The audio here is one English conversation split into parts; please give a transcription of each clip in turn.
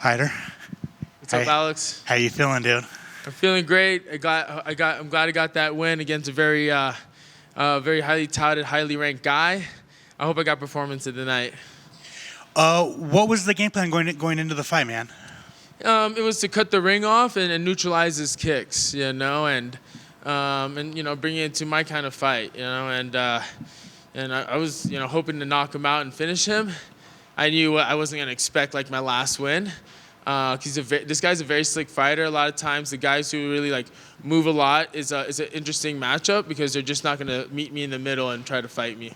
Hyder. What's up, Alex? How you feeling, dude? I'm feeling great. I'm glad I got that win against a very highly touted, highly ranked guy. I hope I got performance of the night. What was the game plan going into the fight, man? It was to cut the ring off and neutralize his kicks, and bring it to my kind of fight, and I was hoping to knock him out and finish him. I knew I wasn't gonna expect like my last win. This guy's a very slick fighter. A lot of times, the guys who really move a lot is an interesting matchup because they're just not gonna meet me in the middle and try to fight me.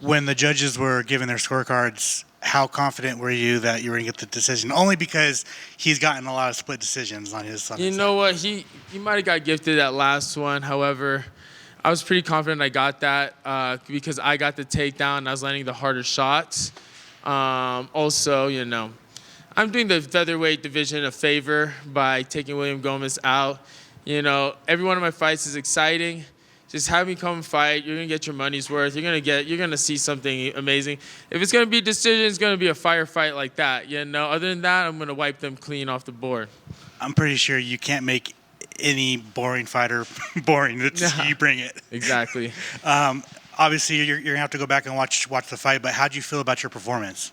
When the judges were giving their scorecards, how confident were you that you were gonna get the decision? Only because he's gotten a lot of split decisions on his side. You know what? He might have got gifted that last one. However, I was pretty confident I got that because I got the takedown and I was landing the harder shots. Also, I'm doing the featherweight division a favor by taking William Gomez out. Every one of my fights is exciting. Just have me come fight. You're gonna get your money's worth. You're gonna see something amazing. If it's gonna be a decision, it's gonna be a firefight like that. Other than that, I'm gonna wipe them clean off the board. I'm pretty sure you can't make any boring fighter boring. You bring it. Exactly. Obviously, you're gonna have to go back and watch the fight. But how do you feel about your performance?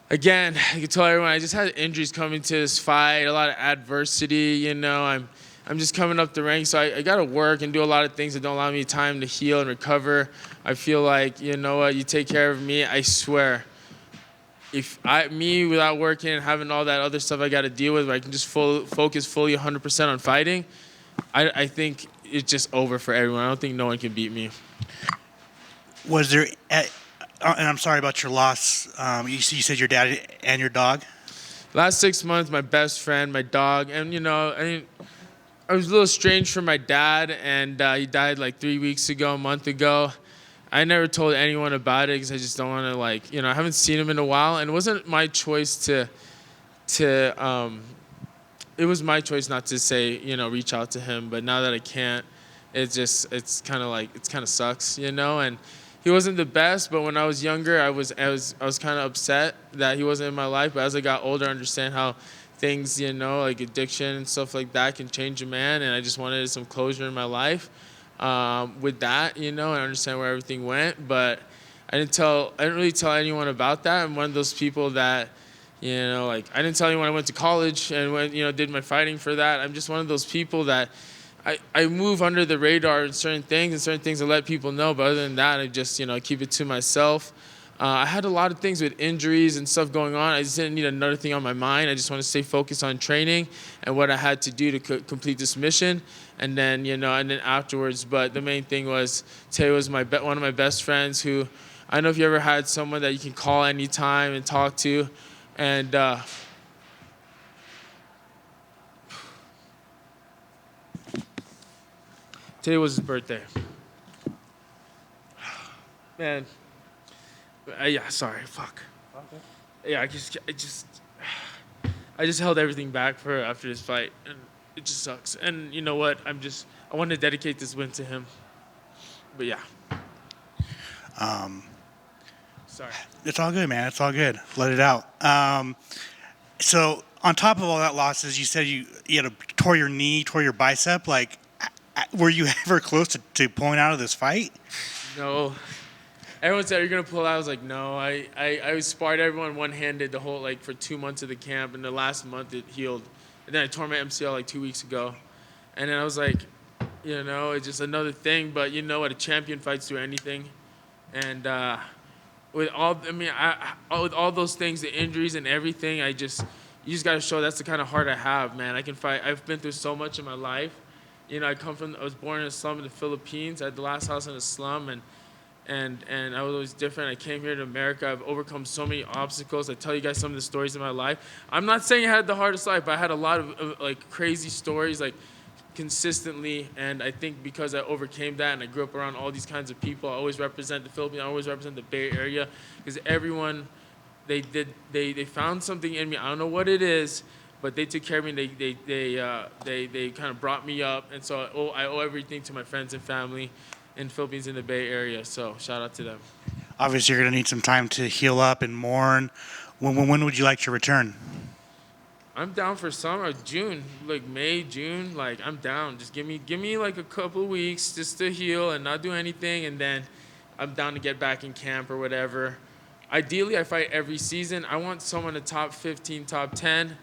Again, I can tell everyone I just had injuries coming to this fight, a lot of adversity. I'm just coming up the ranks, so I got to work and do a lot of things that don't allow me time to heal and recover. I feel like, you take care of me, I swear. Me without working and having all that other stuff I got to deal with, where I can just focus fully 100% on fighting, I think it's just over for everyone. I don't think no one can beat me. Was there, and I'm sorry about your loss, you said your dad and your dog? Last 6 months, my best friend, my dog, and I was a little strange for my dad, and he died like 3 weeks ago, a month ago. I never told anyone about it because I just don't want to I haven't seen him in a while, and it wasn't my choice it was my choice not to say, reach out to him, but now that I can't, it's kind of sucks, and he wasn't the best, but when I was younger, I was kind of upset that he wasn't in my life, but as I got older, I understand how things, like addiction and stuff like that can change a man, and I just wanted some closure in my life with that, and I understand where everything went, but I didn't really tell anyone about that. I'm one of those people that, I didn't tell anyone I went to college and went, did my fighting for that. I'm just one of those people that I move under the radar in certain things I let people know, but other than that, I just, keep it to myself. I had a lot of things with injuries and stuff going on. I just didn't need another thing on my mind. I just want to stay focused on training and what I had to do to complete this mission. And then, and then afterwards. But the main thing was Tay was one of my best friends who, I don't know if you ever had someone that you can call anytime and talk to. And today was his birthday. Man. Yeah, sorry, fuck. Okay. Yeah, I just held everything back for after this fight, and it just sucks. And you know what? I want to dedicate this win to him. But yeah. Sorry. It's all good, man. It's all good. Let it out. So on top of all that losses, you said you tore your knee, tore your bicep. Were you ever close to pulling out of this fight? No. Everyone said, "Are you gonna pull out?" I was like, "No." I sparred everyone one-handed the whole for 2 months of the camp, and the last month it healed, and then I tore my MCL 2 weeks ago, and then I was like, it's just another thing. But you know what? A champion fights through anything, and with all those things, the injuries and everything, you just gotta show that's the kind of heart I have, man. I can fight. I've been through so much in my life. I was born in a slum in the Philippines. I had the last house in a slum, and I was always different. I came here to America. I've overcome so many obstacles. I tell you guys some of the stories of my life. I'm not saying I had the hardest life, but I had a lot of crazy stories consistently. And I think because I overcame that and I grew up around all these kinds of people, I always represent the Philippines. I always represent the Bay Area because everyone, they found something in me. I don't know what it is, but they took care of me. They kind of brought me up, and so I owe everything to my friends and family in Philippines in the Bay Area, so shout out to them. Obviously, you're going to need some time to heal up and mourn. When would you like to return? I'm down for summer, June, like May, June. Like I'm down. Just give me like a couple of weeks just to heal and not do anything, and then I'm down to get back in camp or whatever. Ideally, I fight every season. I want someone to top 15, top 10.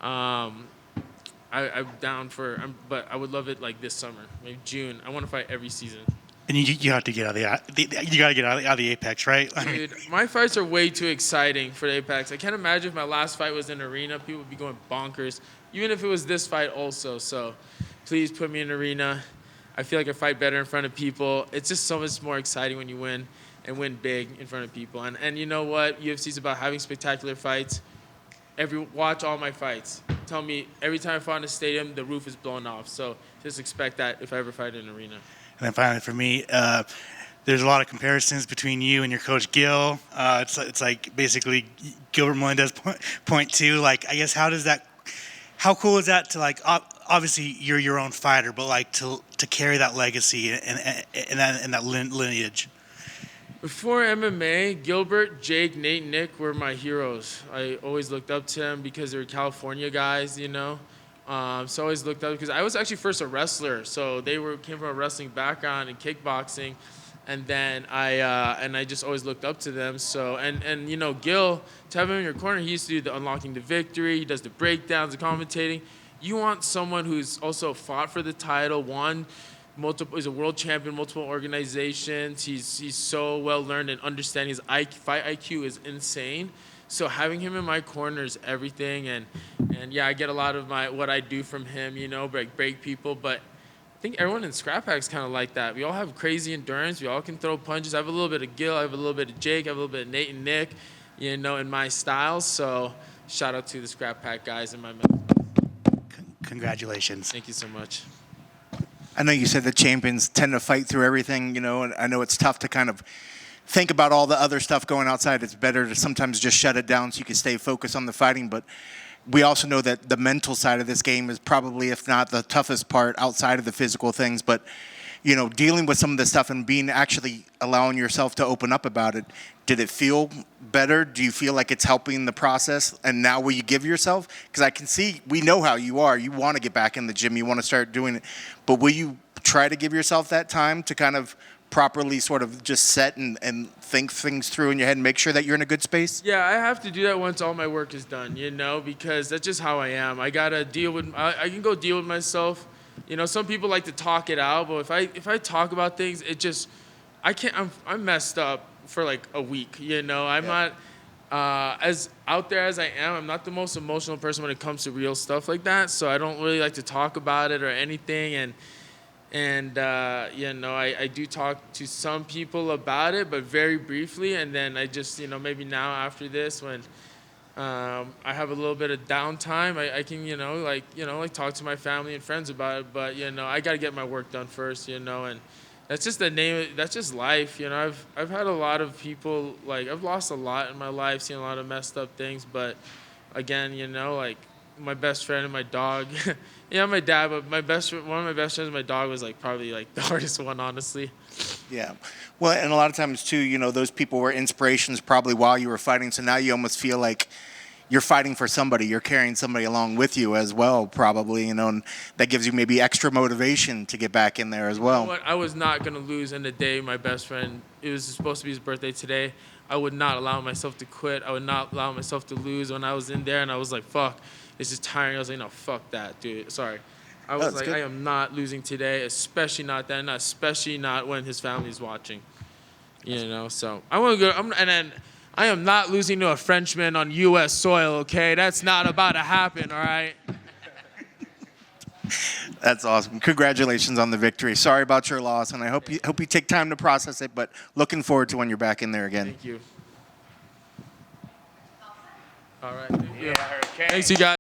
I'm down for, but I would love it like this summer, maybe June. I want to fight every season. And you have to get out of you got to get out of the Apex, right? Dude, my fights are way too exciting for the Apex. I can't imagine if my last fight was in arena, people would be going bonkers. Even if it was this fight also. So please put me in arena. I feel like I fight better in front of people. It's just so much more exciting when you win and win big in front of people. And you know what? UFC's about having spectacular fights. Watch all my fights. Tell me every time I fight in a stadium, the roof is blown off. So just expect that if I ever fight in an arena. And then finally, for me, there's a lot of comparisons between you and your coach Gil. It's like basically Gilbert Melendez point two. Like, I guess how cool is that to like obviously you're your own fighter, but like to carry that legacy and that lineage. Before MMA, Gilbert, Jake, Nate, Nick were my heroes. I always looked up to them because they were California guys, you know. So I always looked up because I was actually first a wrestler. So they came from a wrestling background and kickboxing, and then I just always looked up to them. So and you know, Gil, to have him in your corner, he used to do the Unlocking the Victory. He does the breakdowns, the commentating. You want someone who's also fought for the title, he's a world champion, multiple organizations. He's so well learned and understanding. His fight IQ is insane. So having him in my corner is everything. And yeah, I get a lot of what I do from him, you know, break people. But I think everyone in Scrap Pack's kind of like that. We all have crazy endurance. We all can throw punches. I have a little bit of Gil. I have a little bit of Jake. I have a little bit of Nate and Nick, you know, in my style. So shout out to the Scrap Pack guys in my Congratulations. Thank you so much. I know you said the champions tend to fight through everything, you know, and I know it's tough to kind of think about all the other stuff going outside. It's better to sometimes just shut it down so you can stay focused on the fighting. But we also know that the mental side of this game is probably, if not the toughest part outside of the physical things. But, you know, dealing with some of this stuff and actually allowing yourself to open up about it, did it feel better? Do you feel like it's helping the process? And now will you give yourself? Because I can see, we know how you are. You want to get back in the gym. You want to start doing it. But will you try to give yourself that time to kind of properly sort of just set and think things through in your head and make sure that you're in a good space? Yeah, I have to do that once all my work is done, you know, because that's just how I am. I got to I can go deal with myself. You know, some people like to talk it out, but if I talk about things, I'm messed up for like a week, you know. I'm not as out there as I am. I'm not the most emotional person when it comes to real stuff like that, so I don't really like to talk about it or anything. And you know, I do talk to some people about it, but very briefly. And then I just, you know, maybe now after this, when I have a little bit of downtime, I can, like talk to my family and friends about it. But, you know, I got to get my work done first, you know, and that's just that's just life. You know, I've had a lot of people, like, I've lost a lot in my life, seen a lot of messed up things. But again, you know, like, my best friend and my dog, yeah, my dad, but one of my best friends and my dog was like probably like the hardest one, honestly. Yeah. Well, and a lot of times too, you know, those people were inspirations probably while you were fighting. So now you almost feel like you're fighting for somebody. You're carrying somebody along with you as well, probably, you know, and that gives you maybe extra motivation to get back in there as well. You know what? I was not going to lose in the day my best friend, it was supposed to be his birthday today. I would not allow myself to quit. I would not allow myself to lose when I was in there, and I was like, fuck, it's just tiring. I was like, no, fuck that, dude. Sorry. I was like, good. I am not losing today, especially not then, especially not when his family's watching. You know, so I want to go, and then I am not losing to a Frenchman on U.S. soil, okay? That's not about to happen, all right? That's awesome. Congratulations on the victory. Sorry about your loss, and I hope you take time to process it, but looking forward to when you're back in there again. Thank you. All right. Thank you. Yeah, okay. Thanks, you guys.